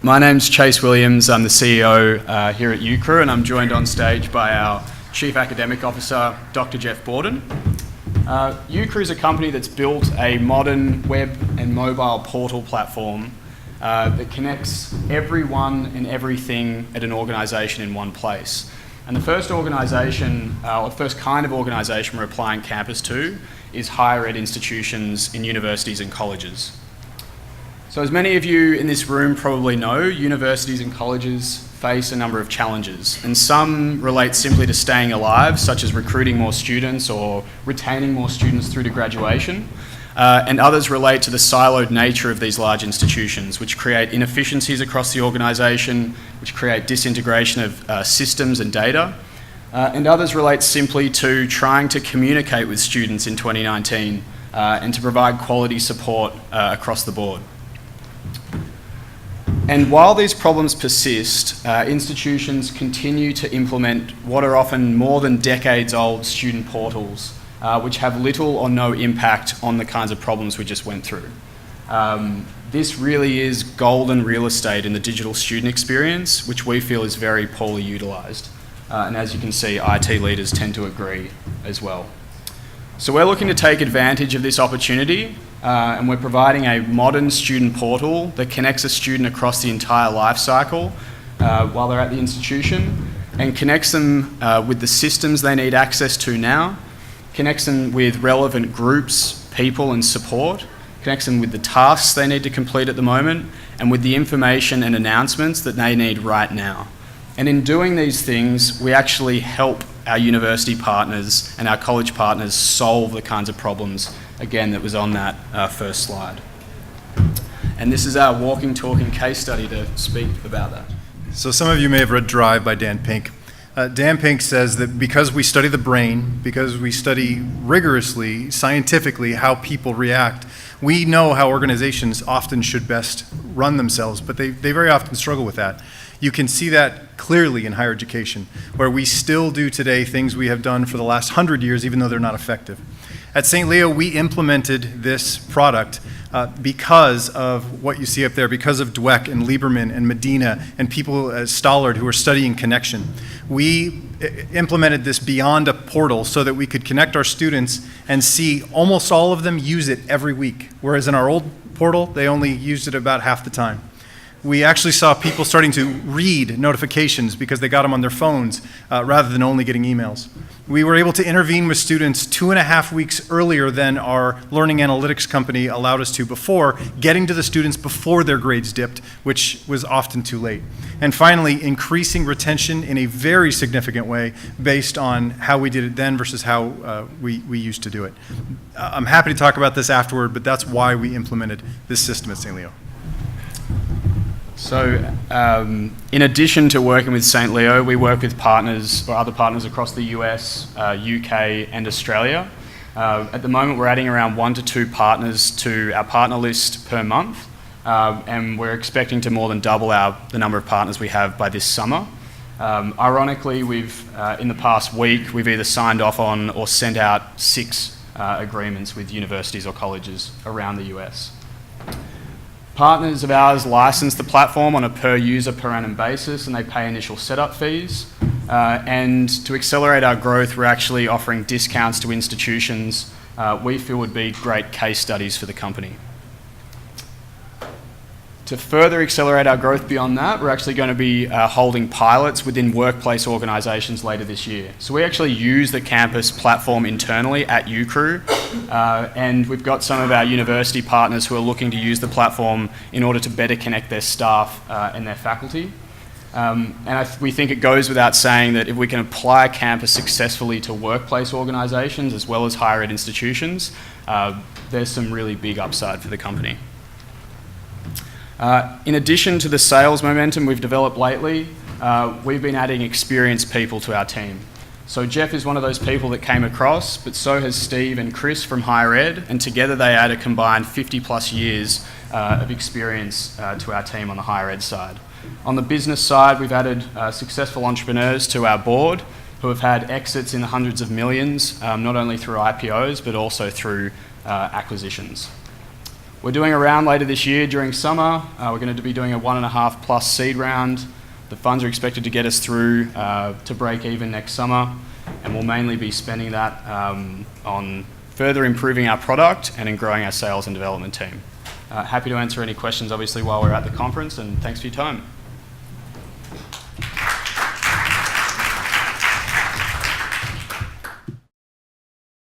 My name's Chase Williams. I'm the CEO here at Ucroo, and I'm joined on stage by our Chief Academic Officer, Dr. Jeff Borden. Ucroo is a company that's built a modern web and mobile portal platform that connects everyone and everything at an organisation in one place. And the first kind of organisation we're applying campus to is higher ed institutions in universities and colleges. So as many of you in this room probably know, universities and colleges face a number of challenges, and some relate simply to staying alive, such as recruiting more students or retaining more students through to graduation, and others relate to the siloed nature of these large institutions, which create inefficiencies across the organisation, which create disintegration of systems and data, and others relate simply to trying to communicate with students in 2019 and to provide quality support across the board. And while these problems persist, institutions continue to implement what are often more than decades-old student portals, which have little or no impact on the kinds of problems we just went through. This really is golden real estate in the digital student experience, which we feel is very poorly utilised. And as you can see, IT leaders tend to agree as well. So we're looking to take advantage of this opportunity, and we're providing a modern student portal that connects a student across the entire life cycle while they're at the institution, and connects them with the systems they need access to now, connects them with relevant groups, people and support, connects them with the tasks they need to complete at the moment, and with the information and announcements that they need right now. And in doing these things, we actually help our university partners and our college partners solve the kinds of problems, again, that was on that first slide. And this is our walking, talking case study to speak about that. So some of you may have read Drive by Dan Pink. Dan Pink says that because we study the brain, because we study rigorously, scientifically, how people react, we know how organizations often should best run themselves, but they very often struggle with that. You can see that clearly in higher education, where we still do today things we have done for the last 100 years, even though they're not effective. At St. Leo, we implemented this product because of what you see up there, because of Dweck and Lieberman and Medina and people as Stollard who are studying connection. We implemented this beyond a portal so that we could connect our students and see almost all of them use it every week, whereas in our old portal, they only used it about half the time. We actually saw people starting to read notifications because they got them on their phones rather than only getting emails. We were able to intervene with students 2.5 weeks earlier than our learning analytics company allowed us to before, getting to the students before their grades dipped, which was often too late. And finally, increasing retention in a very significant way based on how we did it then versus how we used to do it. I'm happy to talk about this afterward, but that's why we implemented this system at St. Leo. So in addition to working with St. Leo, we work with partners or other partners across the US, UK and Australia. At the moment, we're adding around 1 to 2 partners to our partner list per month, and we're expecting to more than double the number of partners we have by this summer. Ironically, in the past week, we've either signed off on or sent out 6 agreements with universities or colleges around the US. Partners of ours license the platform on a per user per annum basis, and they pay initial setup fees. And to accelerate our growth, we're actually offering discounts to institutions we feel would be great case studies for the company. To further accelerate our growth beyond that, we're actually going to be holding pilots within workplace organisations later this year. So we actually use the campus platform internally at Ucroo, and we've got some of our university partners who are looking to use the platform in order to better connect their staff and their faculty. We think it goes without saying that if we can apply campus successfully to workplace organisations as well as higher ed institutions, there's some really big upside for the company. In addition to the sales momentum we've developed lately, we've been adding experienced people to our team. So Jeff is one of those people that came across, but so has Steve and Chris from higher ed, and together they add a combined 50 plus years of experience to our team on the higher ed side. On the business side, we've added successful entrepreneurs to our board who have had exits in the hundreds of millions, not only through IPOs, but also through acquisitions. We're doing a round later this year during summer. We're going to be doing a 1.5 plus seed round. The funds are expected to get us through to break even next summer, and we'll mainly be spending that on further improving our product and in growing our sales and development team. Happy to answer any questions, obviously, while we're at the conference, and thanks for your time.